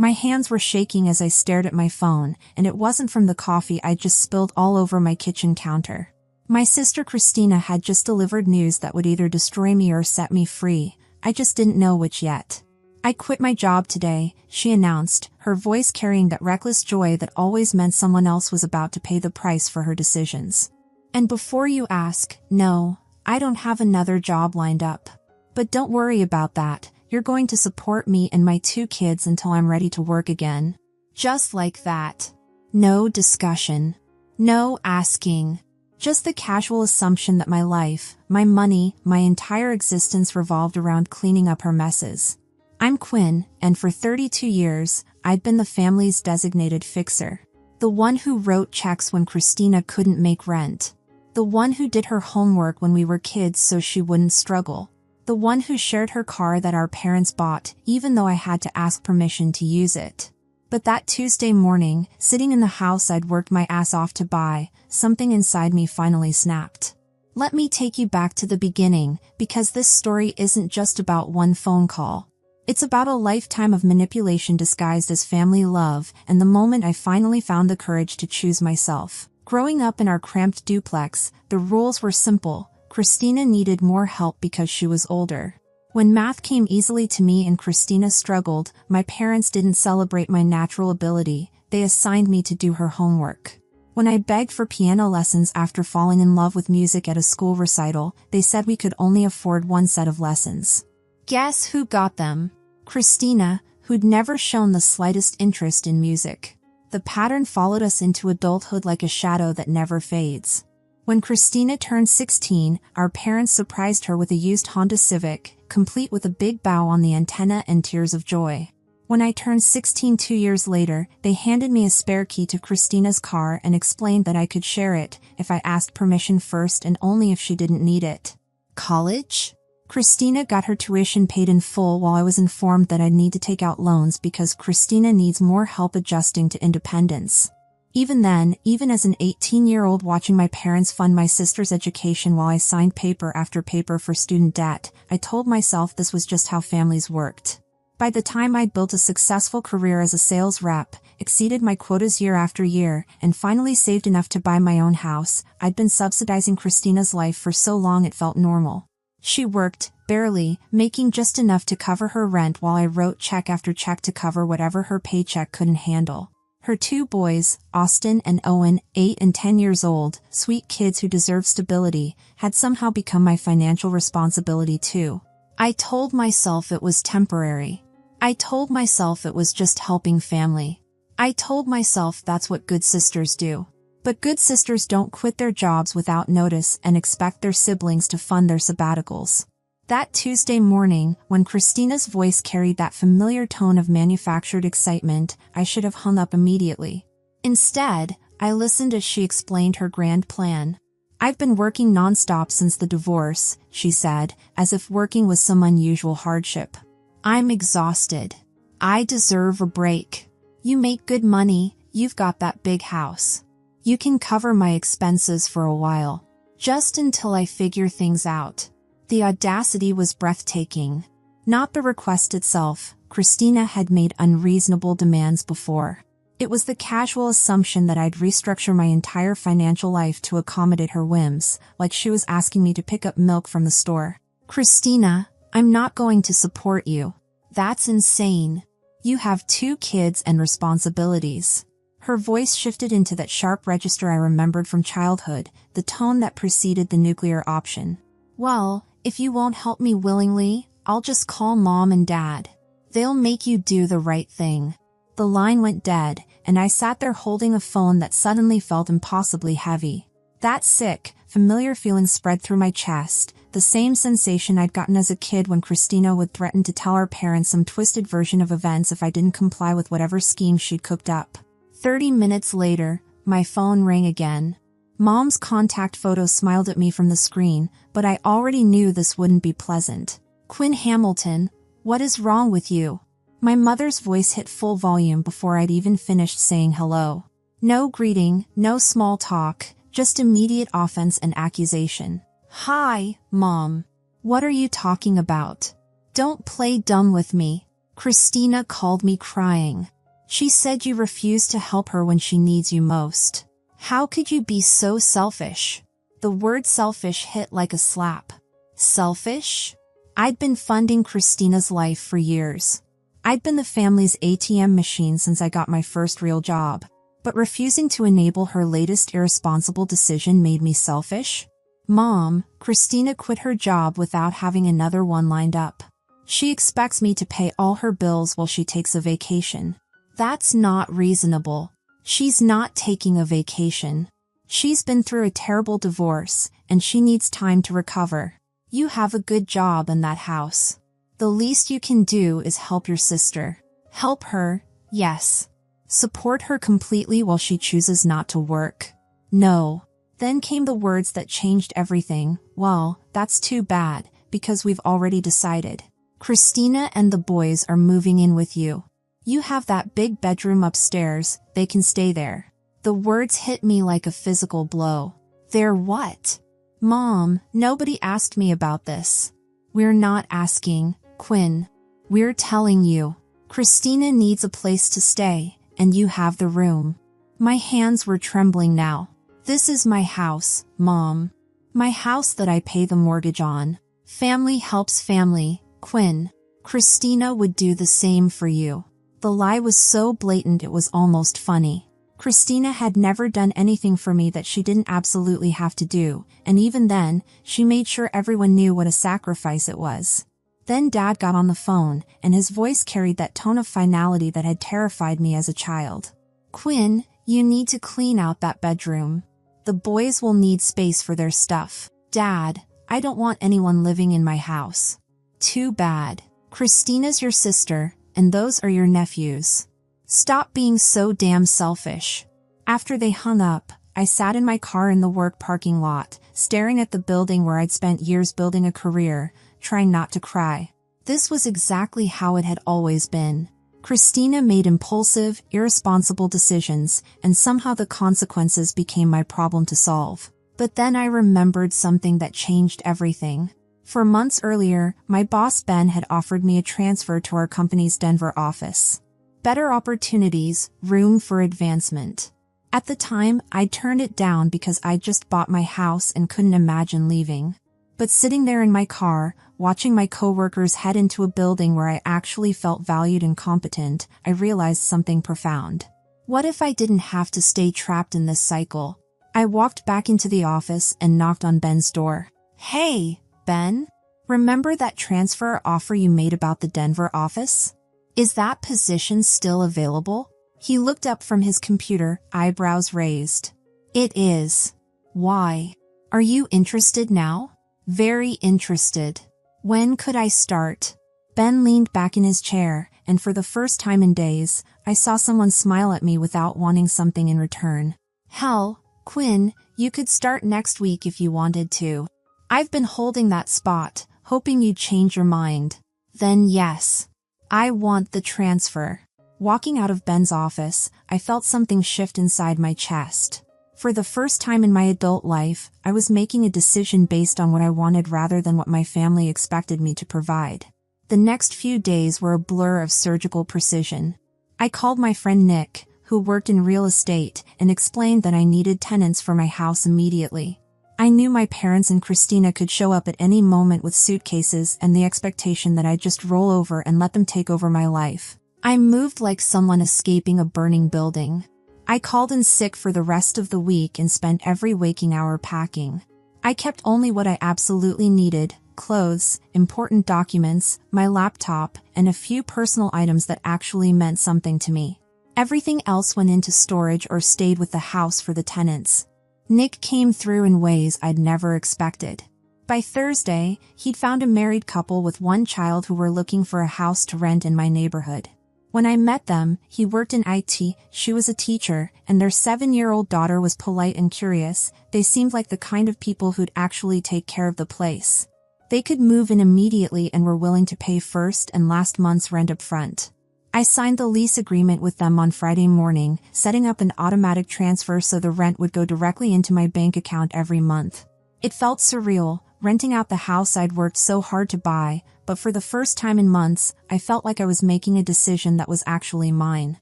My hands were shaking as I stared at my phone, and it wasn't from the coffee I'd just spilled all over my kitchen counter. My sister Christina had just delivered news that would either destroy me or set me free. I just didn't know which yet. "I quit my job today," she announced, her voice carrying that reckless joy that always meant someone else was about to pay the price for her decisions. "And before you ask, no, I don't have another job lined up. But don't worry about that. You're going to support me and my 2 kids until I'm ready to work again." Just like that. No discussion. No asking. Just the casual assumption that my life, my money, my entire existence revolved around cleaning up her messes. I'm Quinn, and for 32 years, I'd been the family's designated fixer. The one who wrote checks when Christina couldn't make rent. The one who did her homework when we were kids so she wouldn't struggle. The one who shared her car that our parents bought, even though I had to ask permission to use it. But that Tuesday morning, sitting in the house I'd worked my ass off to buy, something inside me finally snapped. Let me take you back to the beginning, because this story isn't just about one phone call. It's about a lifetime of manipulation disguised as family love, and the moment I finally found the courage to choose myself. Growing up in our cramped duplex, the rules were simple. Christina needed more help because she was older. When math came easily to me and Christina struggled, my parents didn't celebrate my natural ability, they assigned me to do her homework. When I begged for piano lessons after falling in love with music at a school recital, they said we could only afford 1 set of lessons. Guess who got them? Christina, who'd never shown the slightest interest in music. The pattern followed us into adulthood like a shadow that never fades. When Christina turned 16, our parents surprised her with a used Honda Civic, complete with a big bow on the antenna and tears of joy. When I turned 16 2 years later, they handed me a spare key to Christina's car and explained that I could share it if I asked permission first and only if she didn't need it. College? Christina got her tuition paid in full while I was informed that I'd need to take out loans because Christina needs more help adjusting to independence. Even then, even as an 18-year-old watching my parents fund my sister's education while I signed paper after paper for student debt, I told myself this was just how families worked. By the time I'd built a successful career as a sales rep, exceeded my quotas year after year, and finally saved enough to buy my own house, I'd been subsidizing Christina's life for so long it felt normal. She worked, barely, making just enough to cover her rent while I wrote check after check to cover whatever her paycheck couldn't handle. Her 2 boys, Austin and Owen, 8 and 10 years old, sweet kids who deserved stability, had somehow become my financial responsibility too. I told myself it was temporary. I told myself it was just helping family. I told myself that's what good sisters do. But good sisters don't quit their jobs without notice and expect their siblings to fund their sabbaticals. That Tuesday morning, when Christina's voice carried that familiar tone of manufactured excitement, I should have hung up immediately. Instead, I listened as she explained her grand plan. "I've been working nonstop since the divorce," she said, as if working was some unusual hardship. "I'm exhausted. I deserve a break. You make good money, you've got that big house. You can cover my expenses for a while. Just until I figure things out." The audacity was breathtaking. Not the request itself. Christina had made unreasonable demands before. It was the casual assumption that I'd restructure my entire financial life to accommodate her whims, like she was asking me to pick up milk from the store. "Christina, I'm not going to support you. That's insane. You have 2 kids and responsibilities." Her voice shifted into that sharp register I remembered from childhood, the tone that preceded the nuclear option. "Well, if you won't help me willingly, I'll just call Mom and Dad. They'll make you do the right thing." The line went dead, and I sat there holding a phone that suddenly felt impossibly heavy. That sick, familiar feeling spread through my chest, the same sensation I'd gotten as a kid when Christina would threaten to tell our parents some twisted version of events if I didn't comply with whatever scheme she'd cooked up. 30 minutes later, my phone rang again. Mom's contact photo smiled at me from the screen, but I already knew this wouldn't be pleasant. "Quinn Hamilton, what is wrong with you?" My mother's voice hit full volume before I'd even finished saying hello. No greeting, no small talk, just immediate offense and accusation. "Hi, Mom. What are you talking about? Don't play dumb with me. Christina called me crying. She said you refuse to help her when she needs you most. How could you be so selfish? The word selfish hit like a slap. Selfish? I'd been funding Christina's life for years. I'd been the family's ATM machine since I got my first real job. But refusing to enable her latest irresponsible decision made me selfish? Mom, Christina quit her job without having another one lined up. She expects me to pay all her bills while she takes a vacation. That's not reasonable. She's not taking a vacation. She's been through a terrible divorce, and she needs time to recover. You have a good job in that house. The least you can do is help your sister. Help her, yes. Support her completely while she chooses not to work. No. Then came the words that changed everything. Well, that's too bad, because we've already decided. Christina and the boys are moving in with you. You have that big bedroom upstairs, they can stay there. The words hit me like a physical blow. They're what? Mom, nobody asked me about this. We're not asking, Quinn. We're telling you. Christina needs a place to stay, and you have the room. My hands were trembling now. This is my house, Mom. My house that I pay the mortgage on. Family helps family, Quinn. Christina would do the same for you. The lie was so blatant it was almost funny. Christina had never done anything for me that she didn't absolutely have to do, and even then, she made sure everyone knew what a sacrifice it was. Then Dad got on the phone, and his voice carried that tone of finality that had terrified me as a child. Quinn, you need to clean out that bedroom. The boys will need space for their stuff. Dad, I don't want anyone living in my house. Too bad. Christina's your sister, and those are your nephews. Stop being so damn selfish. After they hung up, I sat in my car in the work parking lot, staring at the building where I'd spent years building a career, trying not to cry. This was exactly how it had always been. Christina made impulsive, irresponsible decisions, and somehow the consequences became my problem to solve. But then I remembered something that changed everything. For months earlier, my boss Ben had offered me a transfer to our company's Denver office. Better opportunities, room for advancement. At the time, I'd turned it down because I'd just bought my house and couldn't imagine leaving. But sitting there in my car, watching my coworkers head into a building where I actually felt valued and competent, I realized something profound. What if I didn't have to stay trapped in this cycle? I walked back into the office and knocked on Ben's door. Hey, Ben? Remember that transfer offer you made about the Denver office? Is that position still available? He looked up from his computer, eyebrows raised. It is. Why? Are you interested now? Very interested. When could I start? Ben leaned back in his chair, and for the first time in days, I saw someone smile at me without wanting something in return. Hell, Quinn, you could start next week if you wanted to. I've been holding that spot, hoping you'd change your mind. Then yes. I want the transfer. Walking out of Ben's office, I felt something shift inside my chest. For the first time in my adult life, I was making a decision based on what I wanted rather than what my family expected me to provide. The next few days were a blur of surgical precision. I called my friend Nick, who worked in real estate, and explained that I needed tenants for my house immediately. I knew my parents and Christina could show up at any moment with suitcases and the expectation that I'd just roll over and let them take over my life. I moved like someone escaping a burning building. I called in sick for the rest of the week and spent every waking hour packing. I kept only what I absolutely needed: clothes, important documents, my laptop, and a few personal items that actually meant something to me. Everything else went into storage or stayed with the house for the tenants. Nick came through in ways I'd never expected. By Thursday, he'd found a married couple with one child who were looking for a house to rent in my neighborhood. When I met them, he worked in IT, she was a teacher, and their 7-year-old daughter was polite and curious. They seemed like the kind of people who'd actually take care of the place. They could move in immediately and were willing to pay first and last month's rent up front. I signed the lease agreement with them on Friday morning, setting up an automatic transfer so the rent would go directly into my bank account every month. It felt surreal, renting out the house I'd worked so hard to buy, but for the first time in months, I felt like I was making a decision that was actually mine.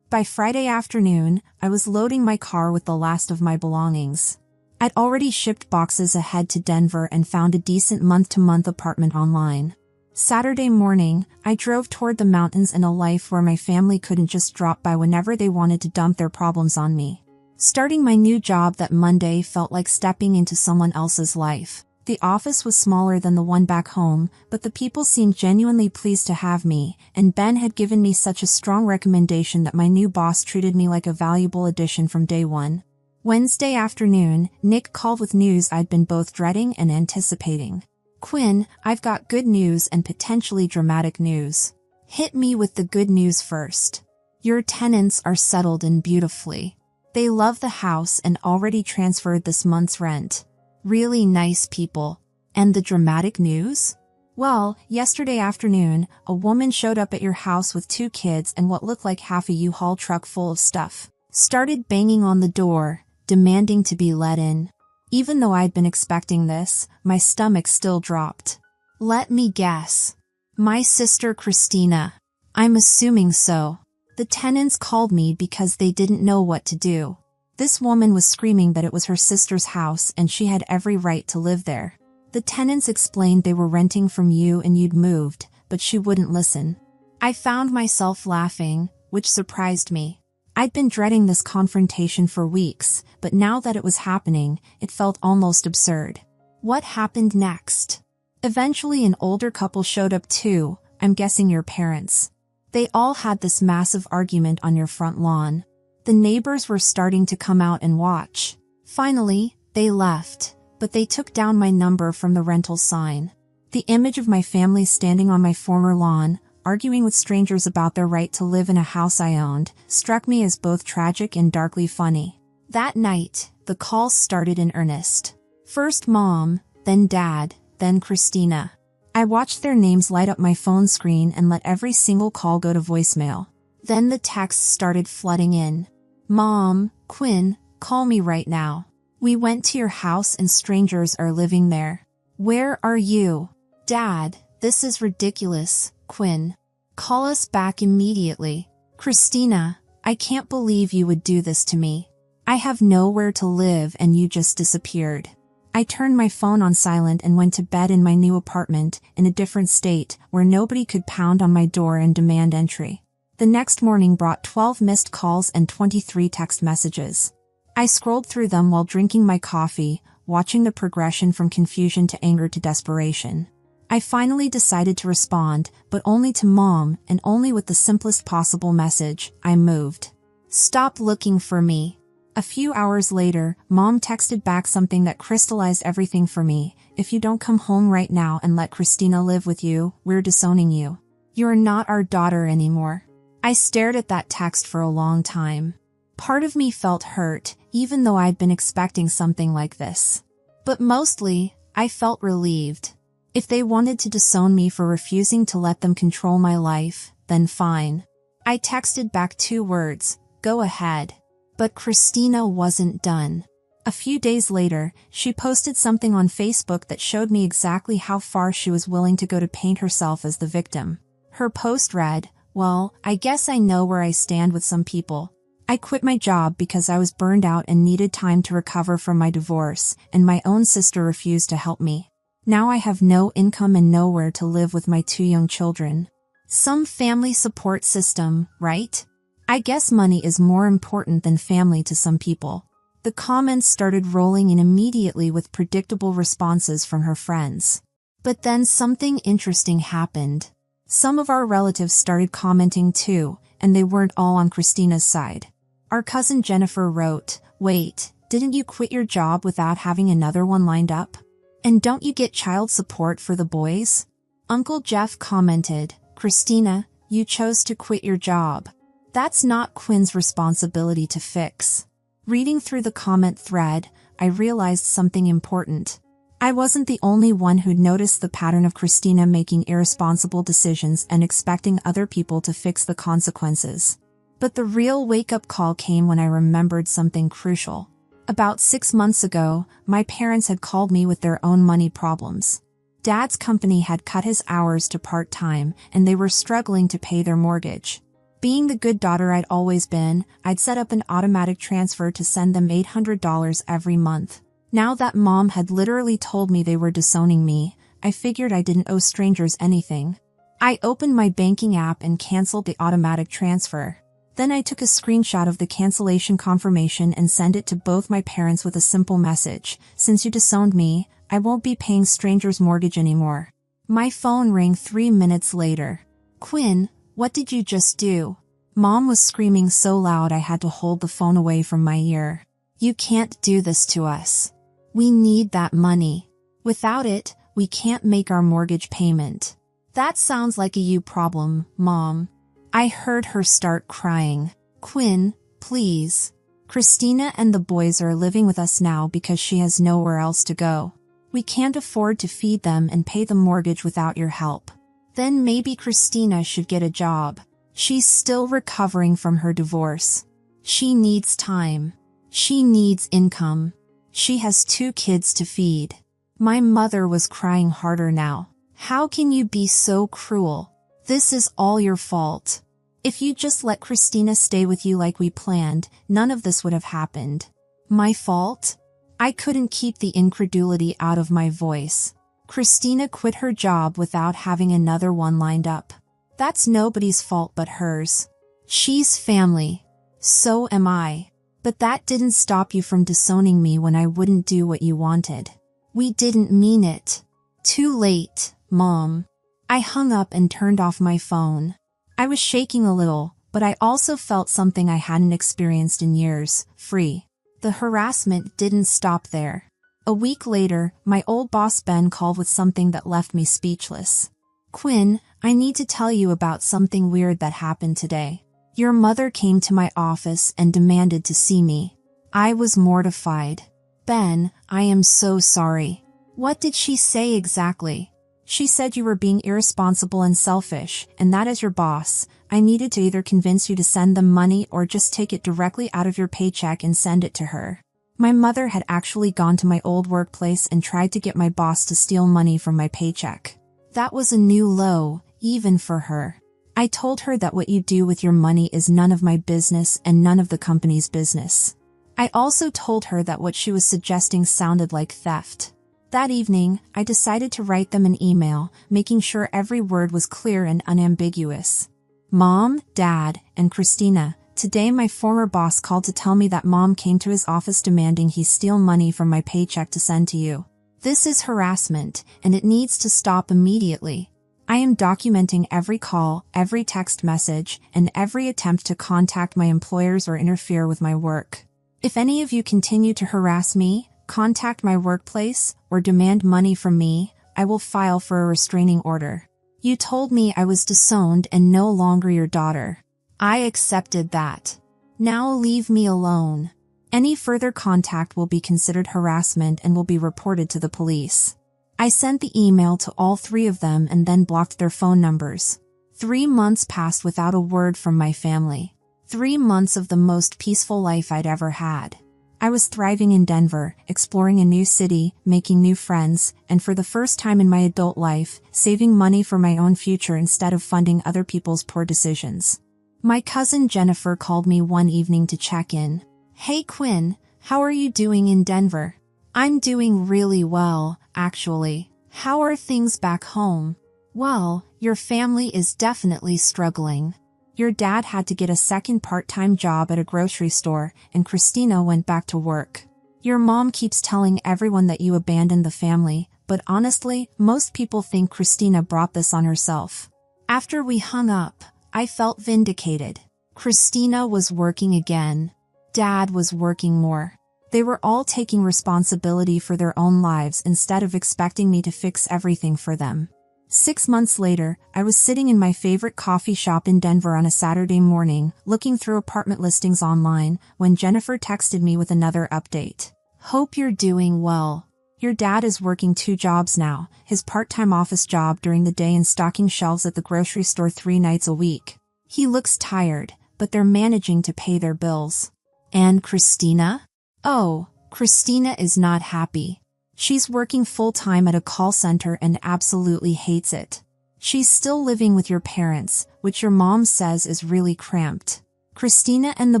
By Friday afternoon, I was loading my car with the last of my belongings. I'd already shipped boxes ahead to Denver and found a decent month-to-month apartment online. Saturday morning, I drove toward the mountains in a life where my family couldn't just drop by whenever they wanted to dump their problems on me. Starting my new job that Monday felt like stepping into someone else's life. The office was smaller than the one back home, but the people seemed genuinely pleased to have me, and Ben had given me such a strong recommendation that my new boss treated me like a valuable addition from day one. Wednesday afternoon, Nick called with news I'd been both dreading and anticipating. "Quinn, I've got good news and potentially dramatic news." "Hit me with the good news first." "Your tenants are settled in beautifully. They love the house and already transferred this month's rent. Really nice people." "And the dramatic news?" "Well, yesterday afternoon, a woman showed up at your house with 2 kids and what looked like half a U-Haul truck full of stuff. Started banging on the door, demanding to be let in." Even though I'd been expecting this, my stomach still dropped. "Let me guess. My sister Christina." "I'm assuming so." "The tenants called me because they didn't know what to do." This woman was screaming that it was her sister's house and she had every right to live there. "The tenants explained they were renting from you and you'd moved, but she wouldn't listen." I found myself laughing, which surprised me. I'd been dreading this confrontation for weeks, but now that it was happening, it felt almost absurd. What happened next? Eventually an older couple showed up too, I'm guessing your parents. They all had this massive argument on your front lawn. The neighbors were starting to come out and watch. Finally, they left, but they took down my number from the rental sign. The image of my family standing on my former lawn, arguing with strangers about their right to live in a house I owned, struck me as both tragic and darkly funny. That night, the calls started in earnest. First Mom, then Dad, then Christina. I watched their names light up my phone screen and let every single call go to voicemail. Then the texts started flooding in. "Mom, Quinn, call me right now. We went to your house and strangers are living there. Where are you? Dad, this is ridiculous, Quinn. Call us back immediately. Christina, I can't believe you would do this to me. I have nowhere to live and you just disappeared." I turned my phone on silent and went to bed in my new apartment, in a different state, where nobody could pound on my door and demand entry. The next morning brought 12 missed calls and 23 text messages. I scrolled through them while drinking my coffee, watching the progression from confusion to anger to desperation. I finally decided to respond, but only to Mom, and only with the simplest possible message: "I moved. Stop looking for me." A few hours later, Mom texted back something that crystallized everything for me: "If you don't come home right now and let Christina live with you, we're disowning you. You're not our daughter anymore." I stared at that text for a long time. Part of me felt hurt, even though I'd been expecting something like this. But mostly, I felt relieved. If they wanted to disown me for refusing to let them control my life, then fine. I texted back 2 words: "Go ahead." But Christina wasn't done. A few days later, she posted something on Facebook that showed me exactly how far she was willing to go to paint herself as the victim. Her post read, "Well, I guess I know where I stand with some people. I quit my job because I was burned out and needed time to recover from my divorce, and my own sister refused to help me. Now I have no income and nowhere to live with my 2 young children." Some family support system, right? I guess money is more important than family to some people. The comments started rolling in immediately with predictable responses from her friends. But then something interesting happened. Some of our relatives started commenting too, and they weren't all on Christina's side. Our cousin Jennifer wrote, "Wait, didn't you quit your job without having another one lined up? And don't you get child support for the boys?" Uncle Jeff commented, "Christina, you chose to quit your job. That's not Quinn's responsibility to fix." Reading through the comment thread, I realized something important. I wasn't the only one who'd noticed the pattern of Christina making irresponsible decisions and expecting other people to fix the consequences. But the real wake-up call came when I remembered something crucial. About 6 months ago, my parents had called me with their own money problems. Dad's company had cut his hours to part-time, and they were struggling to pay their mortgage. Being the good daughter I'd always been, I'd set up an automatic transfer to send them $800 every month. Now that Mom had literally told me they were disowning me, I figured I didn't owe strangers anything. I opened my banking app and canceled the automatic transfer. Then I took a screenshot of the cancellation confirmation and sent it to both my parents with a simple message: "Since you disowned me, I won't be paying strangers' mortgage anymore." My phone rang 3 minutes later. "Quinn, what did you just do?" Mom was screaming so loud I had to hold the phone away from my ear. "You can't do this to us. We need that money. Without it, we can't make our mortgage payment." "That sounds like a you problem, Mom." I heard her start crying. "Quinn, please. Christina and the boys are living with us now because she has nowhere else to go. We can't afford to feed them and pay the mortgage without your help." "Then maybe Christina should get a job. She's still recovering from her divorce. She needs time. She needs income. She has 2 kids to feed." My mother was crying harder now. "How can you be so cruel? This is all your fault. If you just let Christina stay with you like we planned, none of this would have happened." My fault? I couldn't keep the incredulity out of my voice. Christina quit her job without having another one lined up. That's nobody's fault but hers. She's family. So am I. But that didn't stop you from disowning me when I wouldn't do what you wanted. We didn't mean it. Too late, Mom. I hung up and turned off my phone. I was shaking a little, but I also felt something I hadn't experienced in years: free. The harassment didn't stop there. A week later, my old boss Ben called with something that left me speechless. "Quinn, I need to tell you about something weird that happened today. Your mother came to my office and demanded to see me." I was mortified. "Ben, I am so sorry." "What did she say exactly?" "She said you were being irresponsible and selfish, and that as your boss, I needed to either convince you to send them money or just take it directly out of your paycheck and send it to her." My mother had actually gone to my old workplace and tried to get my boss to steal money from my paycheck. That was a new low, even for her. I told her that what you do with your money is none of my business and none of the company's business. I also told her that what she was suggesting sounded like theft. That evening, I decided to write them an email, making sure every word was clear and unambiguous. "Mom, Dad, and Christina, today my former boss called to tell me that Mom came to his office demanding he steal money from my paycheck to send to you. This is harassment, and it needs to stop immediately. I am documenting every call, every text message, and every attempt to contact my employers or interfere with my work. If any of you continue to harass me, contact my workplace, or demand money from me, I will file for a restraining order. You told me I was disowned and no longer your daughter. I accepted that. Now leave me alone. Any further contact will be considered harassment and will be reported to the police." I sent the email to all 3 of them and then blocked their phone numbers. 3 months passed without a word from my family. 3 months of the most peaceful life I'd ever had. I was thriving in Denver, exploring a new city, making new friends, and for the first time in my adult life, saving money for my own future instead of funding other people's poor decisions. My cousin Jennifer called me one evening to check in. "Hey Quinn, how are you doing in Denver?" "I'm doing really well, actually. How are things back home?" "Well, your family is definitely struggling. Your dad had to get a second part-time job at a grocery store, and Christina went back to work. Your mom keeps telling everyone that you abandoned the family, but honestly, most people think Christina brought this on herself." After we hung up, I felt vindicated. Christina was working again. Dad was working more. They were all taking responsibility for their own lives instead of expecting me to fix everything for them. 6 months later, I was sitting in my favorite coffee shop in Denver on a Saturday morning, looking through apartment listings online, when Jennifer texted me with another update. "Hope you're doing well. Your dad is working 2 jobs now, his part-time office job during the day and stocking shelves at the grocery store 3 nights a week. He looks tired, but they're managing to pay their bills." "And Christina?" "Oh, Christina is not happy. She's working full-time at a call center and absolutely hates it. She's still living with your parents, which your mom says is really cramped. Christina and the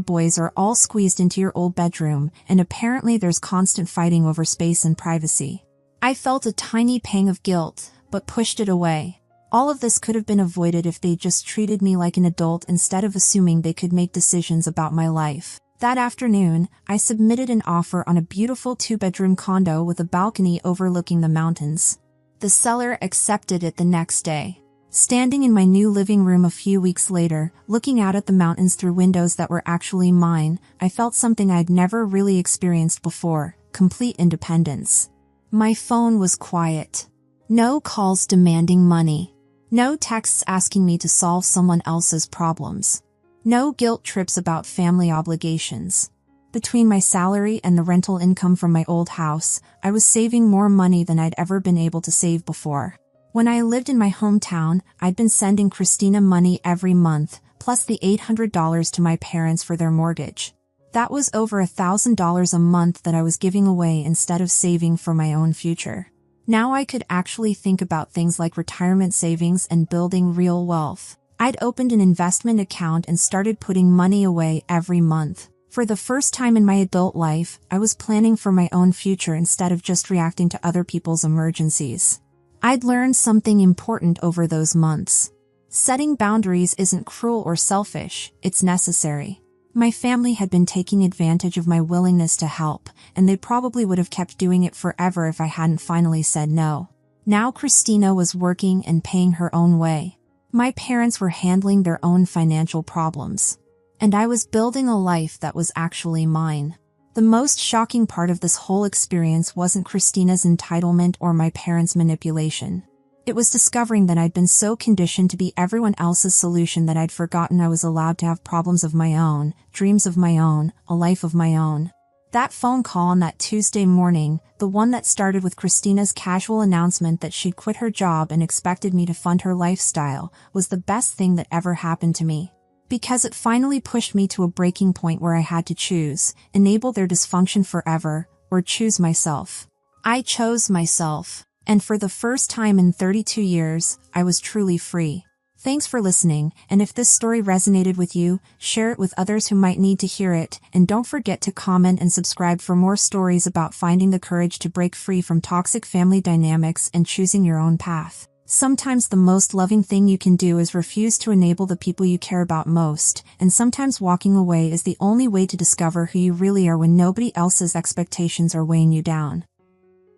boys are all squeezed into your old bedroom, and apparently there's constant fighting over space and privacy. I felt a tiny pang of guilt, but pushed it away. All of this could have been avoided if they just treated me like an adult instead of assuming they could make decisions about my life. That afternoon, I submitted an offer on a beautiful 2-bedroom condo with a balcony overlooking the mountains. The seller accepted it the next day. Standing in my new living room a few weeks later, looking out at the mountains through windows that were actually mine, I felt something I'd never really experienced before: complete independence. My phone was quiet. No calls demanding money. No texts asking me to solve someone else's problems. No guilt trips about family obligations. Between my salary and the rental income from my old house, I was saving more money than I'd ever been able to save before. When I lived in my hometown, I'd been sending Christina money every month, plus the $800 to my parents for their mortgage. That was over $1,000 a month that I was giving away instead of saving for my own future. Now I could actually think about things like retirement savings and building real wealth. I'd opened an investment account and started putting money away every month. For the first time in my adult life, I was planning for my own future instead of just reacting to other people's emergencies. I'd learned something important over those months. Setting boundaries isn't cruel or selfish, it's necessary. My family had been taking advantage of my willingness to help, and they probably would have kept doing it forever if I hadn't finally said no. Now Christina was working and paying her own way. My parents were handling their own financial problems. And I was building a life that was actually mine. The most shocking part of this whole experience wasn't Christina's entitlement or my parents' manipulation. It was discovering that I'd been so conditioned to be everyone else's solution that I'd forgotten I was allowed to have problems of my own, dreams of my own, a life of my own. That phone call on that Tuesday morning, the one that started with Christina's casual announcement that she'd quit her job and expected me to fund her lifestyle, was the best thing that ever happened to me. Because it finally pushed me to a breaking point where I had to choose: enable their dysfunction forever, or choose myself. I chose myself, and for the first time in 32 years, I was truly free. Thanks for listening, and if this story resonated with you, share it with others who might need to hear it, and don't forget to comment and subscribe for more stories about finding the courage to break free from toxic family dynamics and choosing your own path. Sometimes the most loving thing you can do is refuse to enable the people you care about most, and sometimes walking away is the only way to discover who you really are when nobody else's expectations are weighing you down.